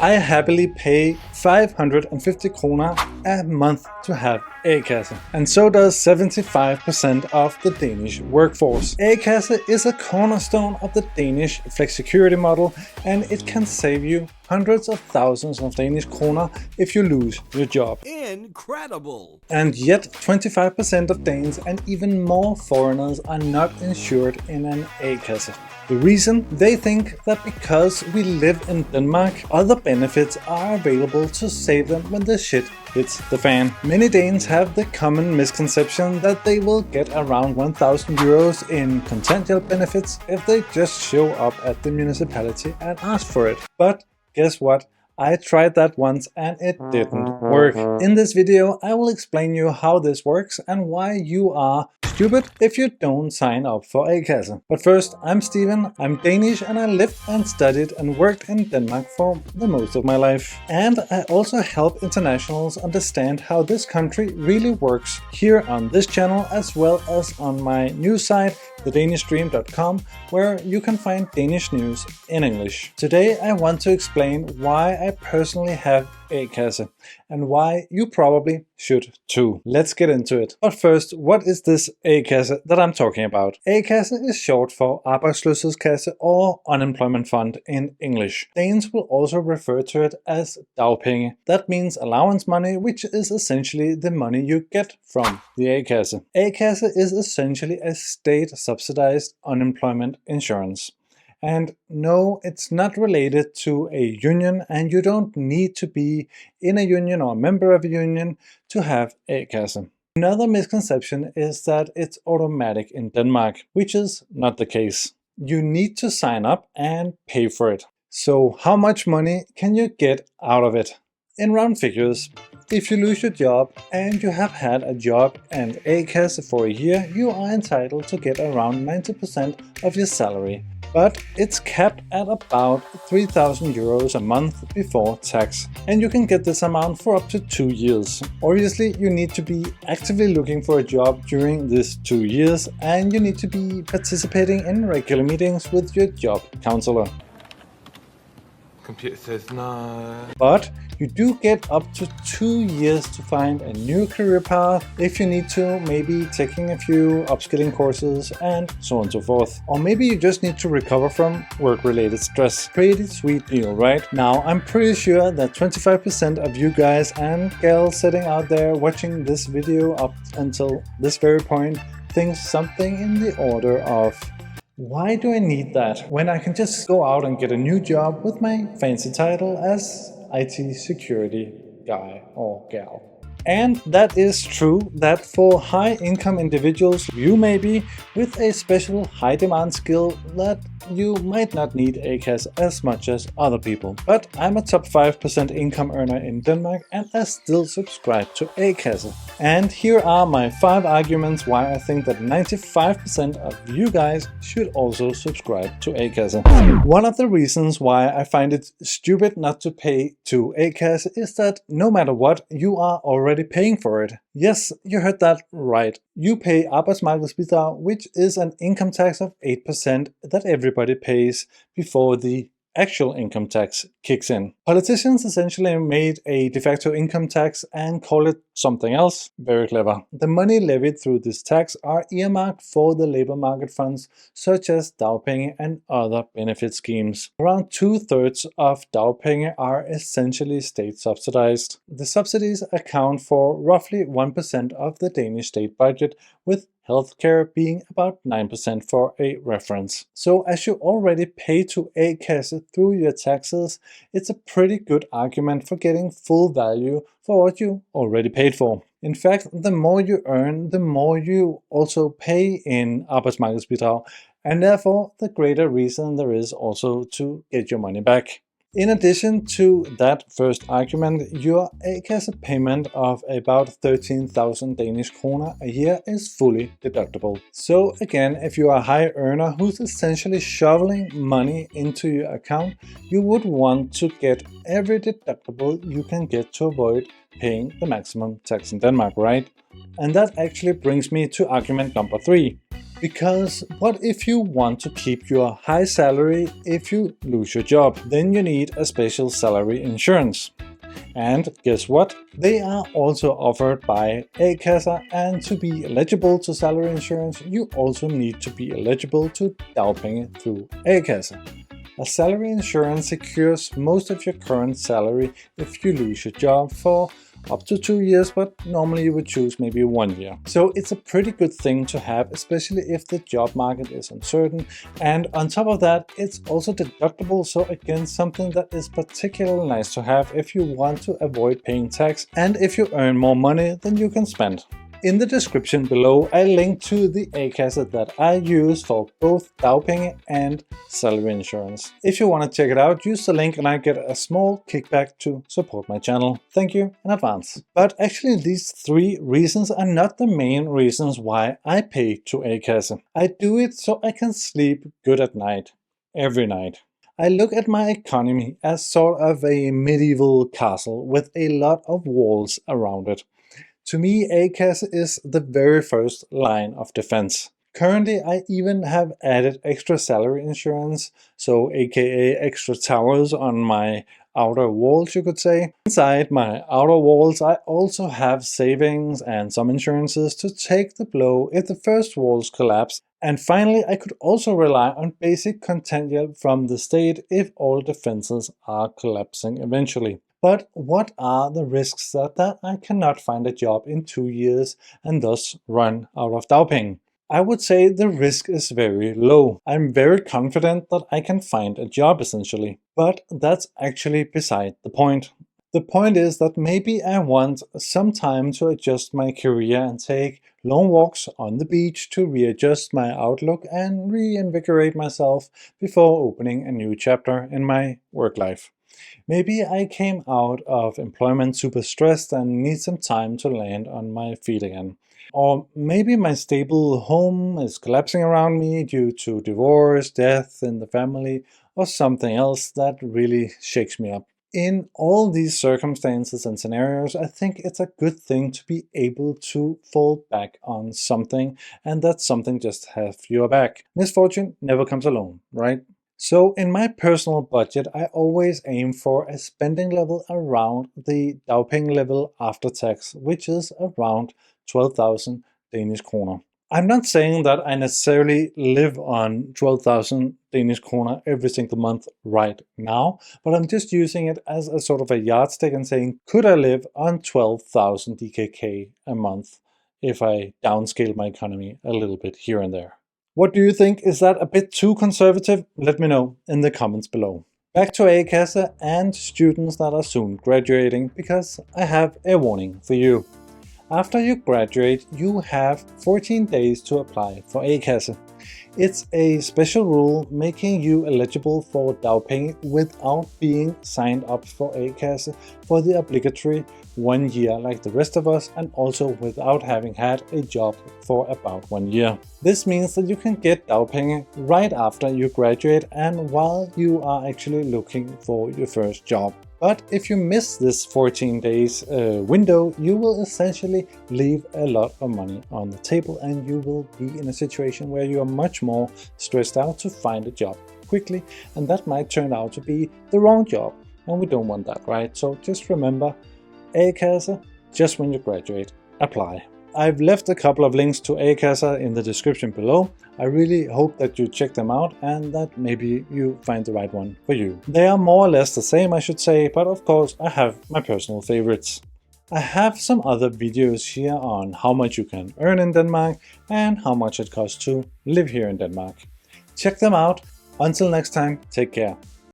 I happily pay 550 kroner a month to have A-kasse, and so does 75% of the Danish workforce. A-kasse is a cornerstone of the Danish flexicurity model, and it can save you hundreds of thousands of Danish kroner if you lose your job. Incredible! And yet 25% of Danes and even more foreigners are not insured in an A-kasse. The reason? They think that because we live in Denmark, other benefits are available to save them when the shit hits the fan. Many Danes have the common misconception that they will get around 1,000 euros in contingent benefits if they just show up at the municipality and ask for it. But guess what? I tried that once and it didn't work. In this video, I will explain you how this works and why you are stupid if you don't sign up for A-kasse. But first, I'm Steven, I'm Danish, and I lived and studied and worked in Denmark for the most of my life. And I also help internationals understand how this country really works here on this channel, as well as on my news site, thedanishstream.com, where you can find Danish news in English. Today I want to explain why I personally have A-kasse and why you probably should too. Let's get into it. But first, what is this A-kasse that I'm talking about? A-kasse is short for arbejdsløshedskasse or unemployment fund in English. Danes will also refer to it as dagpenge. That means allowance money, which is essentially the money you get from the A-kasse. A-kasse is essentially a state-subsidized unemployment insurance. And no, it's not related to a union, and you don't need to be in a union or a member of a union to have A-kasse. Another misconception is that it's automatic in Denmark, which is not the case. You need to sign up and pay for it. So how much money can you get out of it? In round figures, if you lose your job and you have had a job and A-kasse for a year, you are entitled to get around 90% of your salary. But it's capped at about 3,000 euros a month before tax, and you can get this amount for up to 2 years. Obviously, you need to be actively looking for a job during these 2 years, and you need to be participating in regular meetings with your job counselor. Computer says no. But you do get up to 2 years to find a new career path if you need to, maybe taking a few upskilling courses and so on and so forth. Or maybe you just need to recover from work-related stress. Pretty sweet deal, right? Now, I'm pretty sure that 25% of you guys and gals sitting out there watching this video up until this very point think something in the order of, why do I need that when I can just go out and get a new job with my fancy title as IT security guy or gal? And that is true that for high-income individuals, you may be with a special high-demand skill that you might not need A-kasse as much as other people. But I'm a top 5% income earner in Denmark and I still subscribe to A-kasse. And here are my 5 arguments why I think that 95% of you guys should also subscribe to A-kasse. One of the reasons why I find it stupid not to pay to A-kasse is that no matter what, you are already paying for it. Yes, you heard that right. You pay arbejdsmarkedsbidrag, which is an income tax of 8% that everybody pays before the actual income tax kicks in. Politicians essentially made a de facto income tax and call it something else. Very clever. The money levied through this tax are earmarked for the labor market funds such as dagpenge and other benefit schemes. Around 2/3 of dagpenge are essentially state subsidized. The subsidies account for roughly 1% of the Danish state budget, with healthcare being about 9% for a reference. So as you already pay to A-kasse through your taxes, it's a pretty good argument for getting full value for what you already paid for. In fact, the more you earn, the more you also pay in arbejdsmarkedsbidrag, and therefore the greater reason there is also to get your money back. In addition to that first argument, your A-kasse payment of about 13,000 Danish kroner a year is fully deductible. So again, if you are a high earner who's essentially shoveling money into your account, you would want to get every deductible you can get to avoid paying the maximum tax in Denmark, right? And that actually brings me to argument number 3. Because what if you want to keep your high salary if you lose your job? Then you need a special salary insurance. And guess what? They are also offered by A-kasse, and to be eligible to salary insurance, you also need to be eligible to dagpenge through A-kasse. A salary insurance secures most of your current salary if you lose your job for up to 2 years, but normally you would choose maybe 1 year. So it's a pretty good thing to have, especially if the job market is uncertain. And on top of that, it's also deductible. So again, something that is particularly nice to have if you want to avoid paying tax and if you earn more money than you can spend. In the description below, I link to the A-kasse that I use for both dagpenge and salary insurance. If you want to check it out, use the link and I get a small kickback to support my channel. Thank you in advance. But actually these 3 reasons are not the main reasons why I pay to A-kasse. I do it so I can sleep good at night, every night. I look at my economy as sort of a medieval castle with a lot of walls around it. To me, A-kasse is the very first line of defense. Currently, I even have added extra salary insurance, so aka extra towers on my outer walls, you could say. Inside my outer walls, I also have savings and some insurances to take the blow if the first walls collapse. And finally, I could also rely on basic contingent from the state if all defenses are collapsing eventually. But what are the risks that I cannot find a job in 2 years and thus run out of dagpenge? I would say the risk is very low. I'm very confident that I can find a job essentially. But that's actually beside the point. The point is that maybe I want some time to adjust my career and take long walks on the beach to readjust my outlook and reinvigorate myself before opening a new chapter in my work life. Maybe I came out of employment super stressed and need some time to land on my feet again. Or maybe my stable home is collapsing around me due to divorce, death in the family, or something else that really shakes me up. In all these circumstances and scenarios, I think it's a good thing to be able to fall back on something, and that something just have your back. Misfortune never comes alone, right? So in my personal budget, I always aim for a spending level around the dagpenge level after tax, which is around 12,000 Danish kroner. I'm not saying that I necessarily live on 12,000 Danish kroner every single month right now, but I'm just using it as a sort of a yardstick and saying, could I live on 12,000 DKK a month if I downscale my economy a little bit here and there? What do you think? Is that a bit too conservative? Let me know in the comments below. Back to A-kasse and students that are soon graduating, because I have a warning for you. After you graduate, you have 14 days to apply for A-kasse. It's a special rule making you eligible for dagpenge without being signed up for A-kasse for the obligatory 1 year like the rest of us, and also without having had a job for about 1 year. This means that you can get dagpenge right after you graduate and while you are actually looking for your first job. But if you miss this 14 days window, you will essentially leave a lot of money on the table and you will be in a situation where you are much more stressed out to find a job quickly, and that might turn out to be the wrong job, and we don't want that, right? So just remember, A-kasse, just when you graduate, apply. I've left a couple of links to A-kasse in the description below. I really hope that you check them out and that maybe you find the right one for you. They are more or less the same, I should say, but of course I have my personal favorites. I have some other videos here on how much you can earn in Denmark and how much it costs to live here in Denmark. Check them out. Until next time, take care.